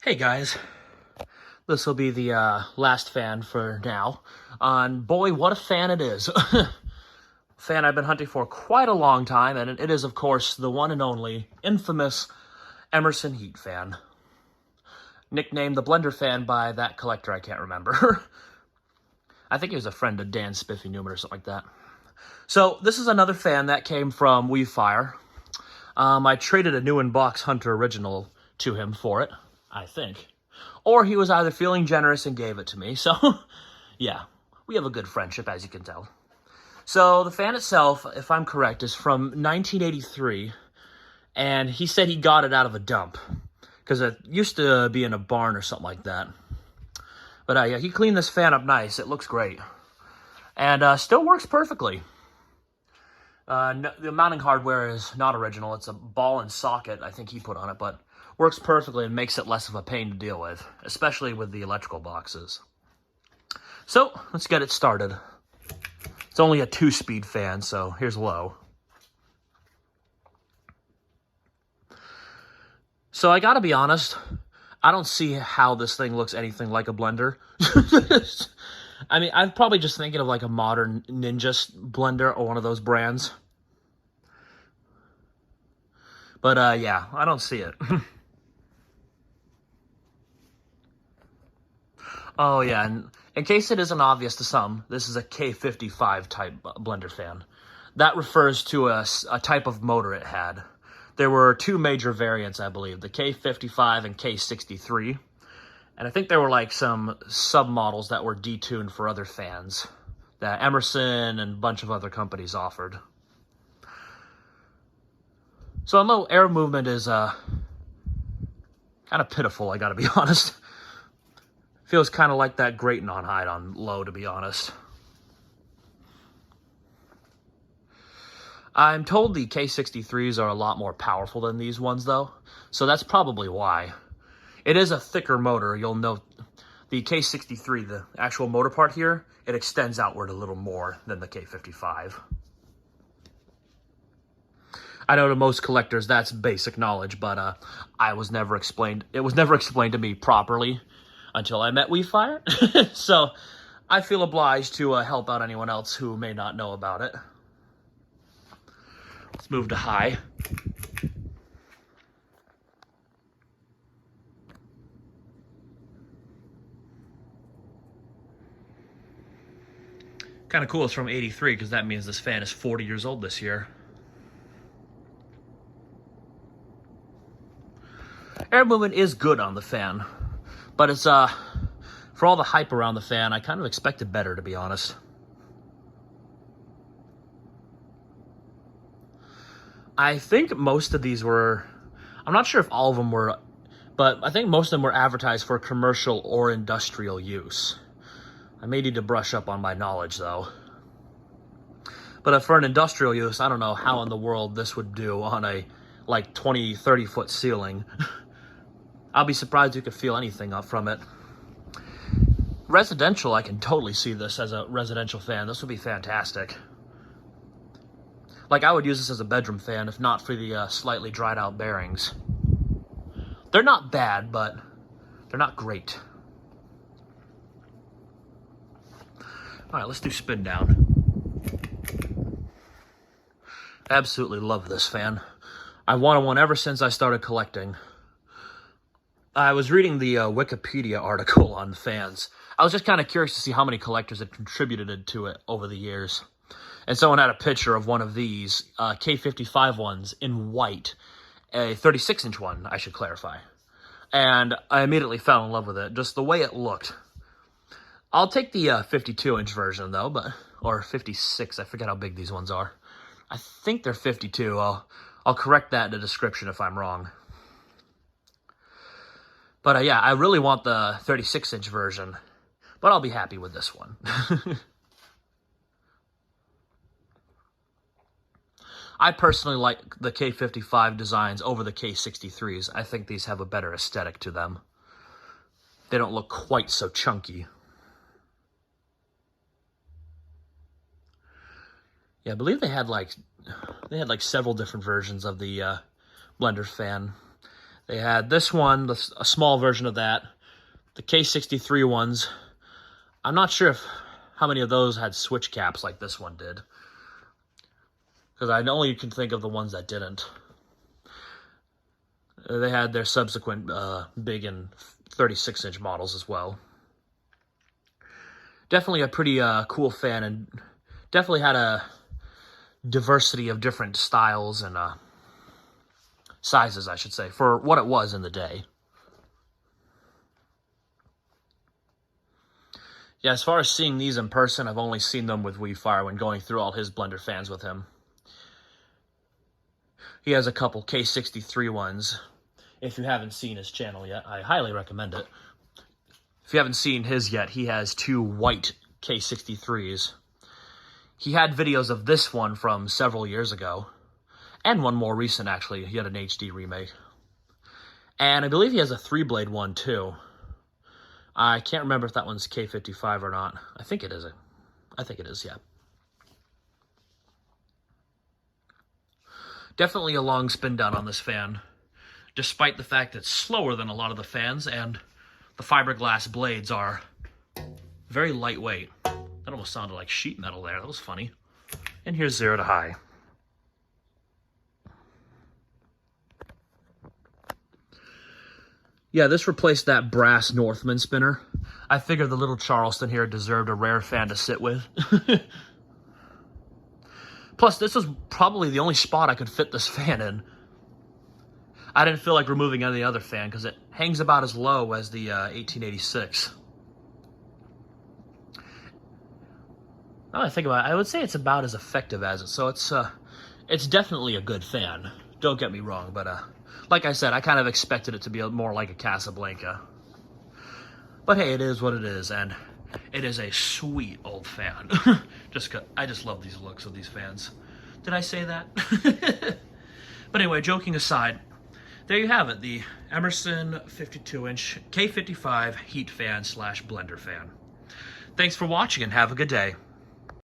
Hey guys, this will be the last fan for now. And boy, what a fan it is. Fan I've been hunting for quite a long time, and it is, of course, the one and only, infamous Emerson Heat fan. Nicknamed the Blender fan by that collector I can't remember. I think he was a friend of Dan Spiffy Newman or something like that. So, this is another fan that came from WeFire. I traded a new in-box Hunter original to him for it, I think. Or he was either feeling generous and gave it to me. So, yeah, we have a good friendship, as you can tell. So, the fan itself, if I'm correct, is from 1983. And he said he got it out of a dump. Because it used to be in a barn or something like that. But yeah, he cleaned this fan up nice. It looks great. And still works perfectly. No, the mounting hardware is not original. It's a ball and socket I think he put on it, but works perfectly and makes it less of a pain to deal with, especially with the electrical boxes. So, let's get it started. It's only a 2-speed fan, so here's low. So I gotta be honest, I don't see how this thing looks anything like a blender. I mean, I'm probably just thinking of like a modern Ninja blender or one of those brands. But yeah, I don't see it. Oh yeah, and in case it isn't obvious to some, this is a K55 type blender fan. That refers to a type of motor it had. There were two major variants, I believe, the K55 and K63. And I think there were like some sub-models that were detuned for other fans that Emerson and a bunch of other companies offered. So a little air movement is kind of pitiful, I gotta be honest. Feels kind of like that grating on hide on low, to be honest. I'm told the K63s are a lot more powerful than these ones, though, so that's probably why. It is a thicker motor. You'll note the K63, the actual motor part here, it extends outward a little more than the K55. I know to most collectors that's basic knowledge, but it was never explained to me properly until I met WeFire. So I feel obliged to help out anyone else who may not know about it. Let's move to high. Kind of cool it's from 83 because that means this fan is 40 years old this year. Air movement is good on the fan, but it's for all the hype around the fan, I kind of expected better, to be honest. I think most of these were, I'm not sure if all of them were, but I think most of them were advertised for commercial or industrial use. I may need to brush up on my knowledge, though. But for an industrial use, I don't know how in the world this would do on a, like, 20, 30-foot ceiling. I'll be surprised you could feel anything up from it. Residential, I can totally see this as a residential fan. This would be fantastic. Like, I would use this as a bedroom fan if not for the slightly dried out bearings. They're not bad, but they're not great. Alright, let's do Spindown. Absolutely love this fan. I've wanted one ever since I started collecting. I was reading the Wikipedia article on fans. I was just kind of curious to see how many collectors had contributed to it over the years. And someone had a picture of one of these K55 ones in white, a 36-inch one, I should clarify. And I immediately fell in love with it, just the way it looked. I'll take the 52-inch version, though, or 56, I forget how big these ones are. I think they're 52. I'll correct that in the description if I'm wrong. But yeah, I really want the 36-inch version, but I'll be happy with this one. I personally like the K55 designs over the K63s. I think these have a better aesthetic to them. They don't look quite so chunky. Yeah, I believe they had like several different versions of the blender fan. They had this one, a small version of that. The K63 ones. I'm not sure how many of those had switch caps like this one did. Because I only can think of the ones that didn't. They had their subsequent big and 36-inch models as well. Definitely a pretty cool fan, and definitely had a diversity of different styles and sizes, I should say, for what it was in the day. Yeah, as far as seeing these in person, I've only seen them with WeFire when going through all his Blender fans with him. He has a couple K63 ones. If you haven't seen his channel yet, I highly recommend it. If you haven't seen his yet, he has 2 white K63s. He had videos of this one from several years ago. And one more recent, actually. He had an HD remake. And I believe he has a 3-blade one, too. I can't remember if that one's K55 or not. I think it is. I think it is, yeah. Definitely a long spin down on this fan, despite the fact it's slower than a lot of the fans, and the fiberglass blades are very lightweight. That almost sounded like sheet metal there. That was funny. And here's 0 to high. Yeah, this replaced that brass Northman spinner. I figured the little Charleston here deserved a rare fan to sit with. Plus, this is probably the only spot I could fit this fan in. I didn't feel like removing any other fan because it hangs about as low as the 1886. Now I think about it, I would say it's about as effective as it, so it's definitely a good fan. Don't get me wrong, but like I said, I kind of expected it to be more like a Casablanca. But hey, it is what it is, and it is a sweet old fan. I just love these looks of these fans. Did I say that? But anyway, joking aside, there you have it, the Emerson 52-inch K55 heat fan / blender fan. Thanks for watching and have a good day.